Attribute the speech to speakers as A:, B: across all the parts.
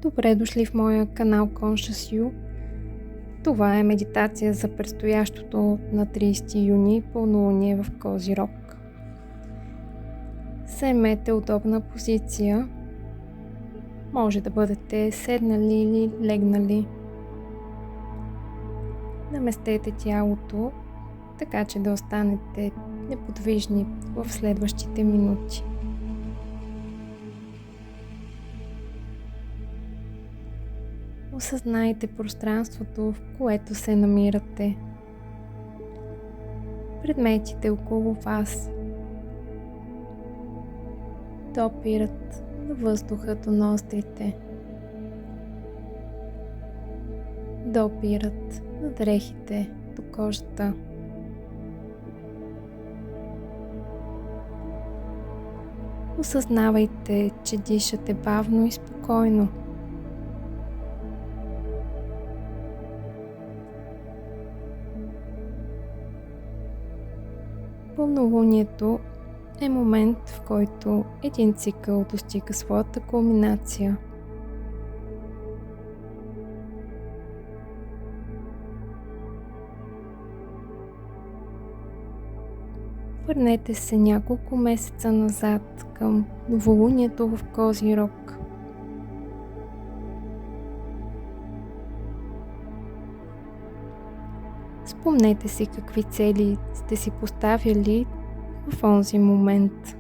A: Добре дошли в моя канал Conscious You. Това е медитация за предстоящото на 30 юни пълнолуние в Козирог. Заемете удобна позиция. Може да бъдете седнали или легнали. Наместете тялото, така че да останете неподвижни в следващите минути. Осъзнайте пространството, в което се намирате. Предметите около вас. Допират на въздуха до ноздрите. Допират на дрехите до кожата. Осъзнавайте, че дишате бавно и спокойно. Пълнолунието е момент, в който един цикъл достига своята кулминация. Върнете се няколко месеца назад към новолунието в Козирог. Спомнете си какви цели сте си поставяли в онзи момент.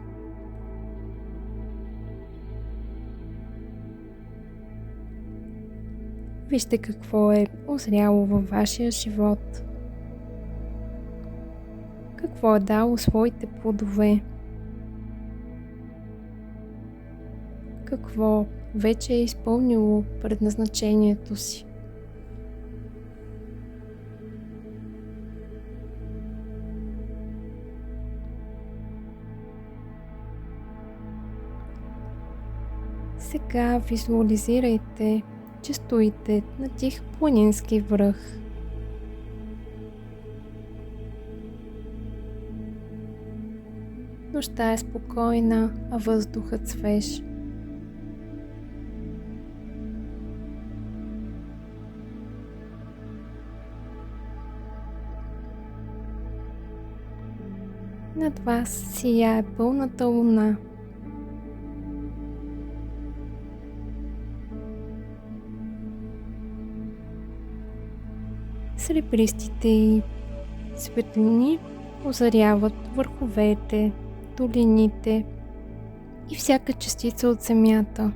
A: Вижте какво е озряло във вашия живот. Какво е дало своите плодове. Какво вече е изпълнило предназначението си. Сега визуализирайте, че стоите на тих планински връх. Нощта е спокойна, а въздухът свеж. Над вас сияе пълната луна. Сребристите й светлини озаряват върховете, долините и всяка частица от земята.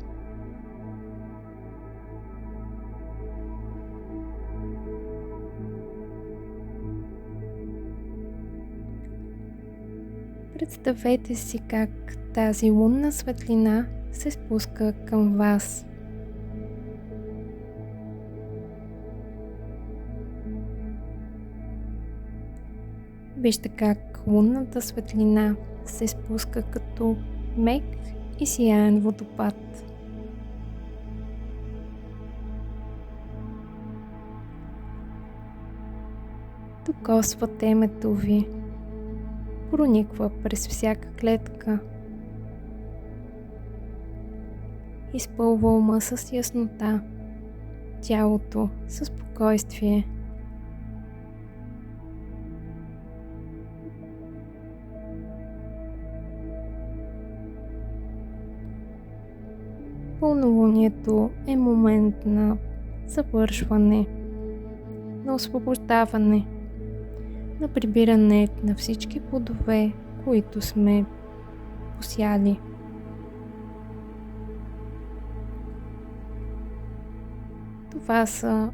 A: Представете си как тази лунна светлина се спуска към вас. Вижте как лунната светлина се спуска като мек и сияен водопад. Докосва темето ви, прониква през всяка клетка, изпълва ума с яснота, тялото със спокойствие. Пълнолунието е момент на завършване, на освобождаване, на прибиране на всички плодове, които сме посяли. Това са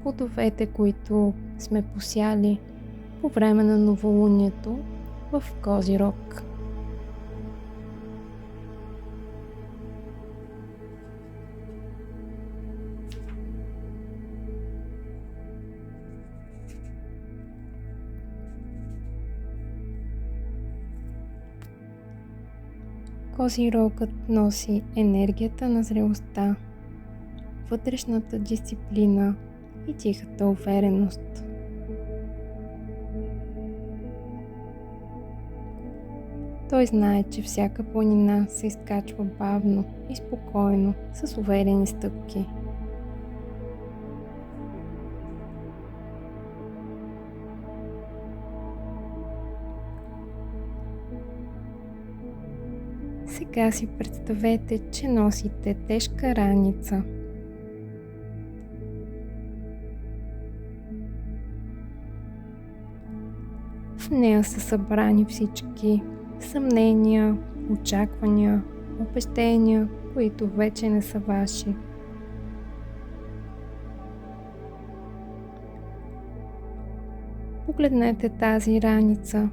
A: плодовете, които сме посяли по време на новолунието в Козирог. Козирогът носи енергията на зрелостта, вътрешната дисциплина и тихата увереност. Той знае, че всяка планина се изкачва бавно и спокойно, с уверени стъпки. Сега си представете, че носите тежка раница. В нея са събрани всички съмнения, очаквания, убеждения, които вече не са ваши. Погледнете тази раница.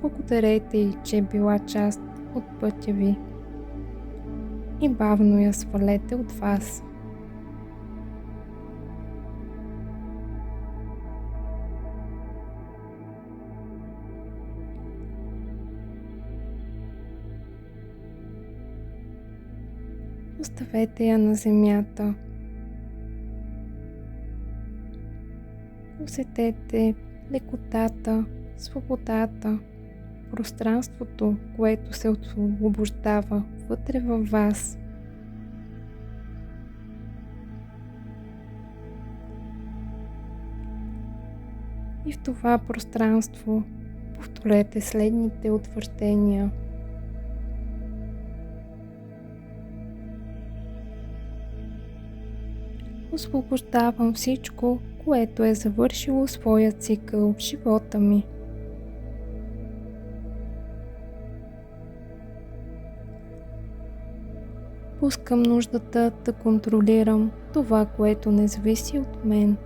A: Благодарете й, че е била част от пътя ви и бавно я свалете от вас. Оставете я на земята. Усетете лекотата, свободата, пространството, което се освобождава вътре във вас. И в това пространство повторете следните утвърждения. Освобождавам всичко, което е завършило своя цикъл в живота ми. Пускам нуждата да контролирам това, което не зависи от мен.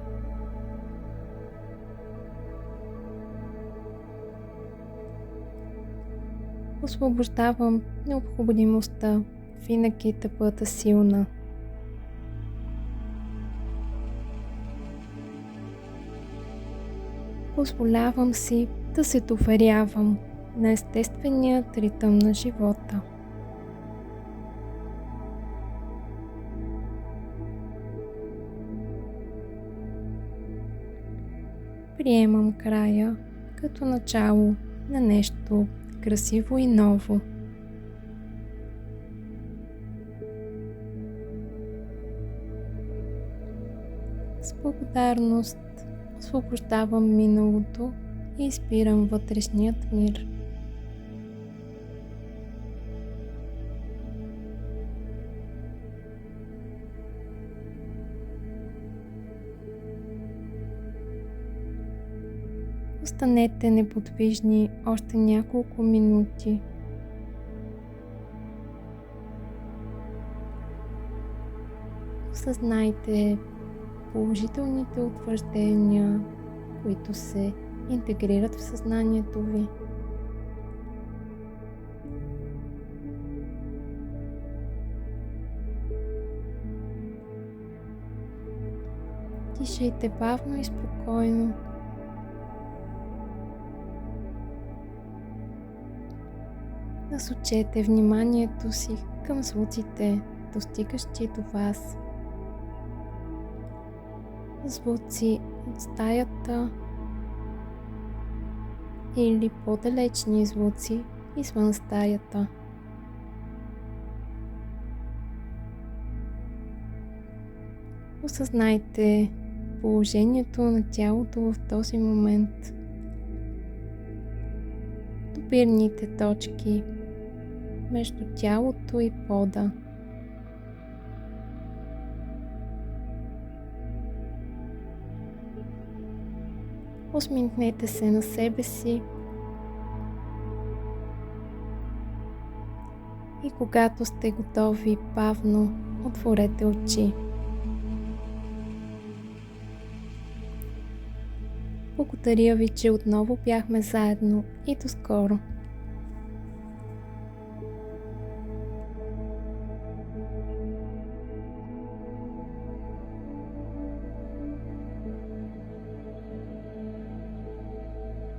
A: Освобождавам необходимостта винаги да бъда силна. Позволявам си да се доверявам на естественият ритъм на живота. Приемам края като начало на нещо красиво и ново. С благодарност освобождавам миналото и изпирам вътрешният мир. Останете неподвижни още няколко минути. Осъзнайте положителните утвърждения, които се интегрират в съзнанието ви. Дишайте бавно и спокойно. Насочете вниманието си към звуците, достигащи до вас. Звуци от стаята или по-далечни звуци извън стаята. Осъзнайте положението на тялото в този момент. Допирните точки между тялото и пода. Усмихнете се на себе си и когато сте готови, бавно отворете очи. Благодаря ви, че отново бяхме заедно и до скоро!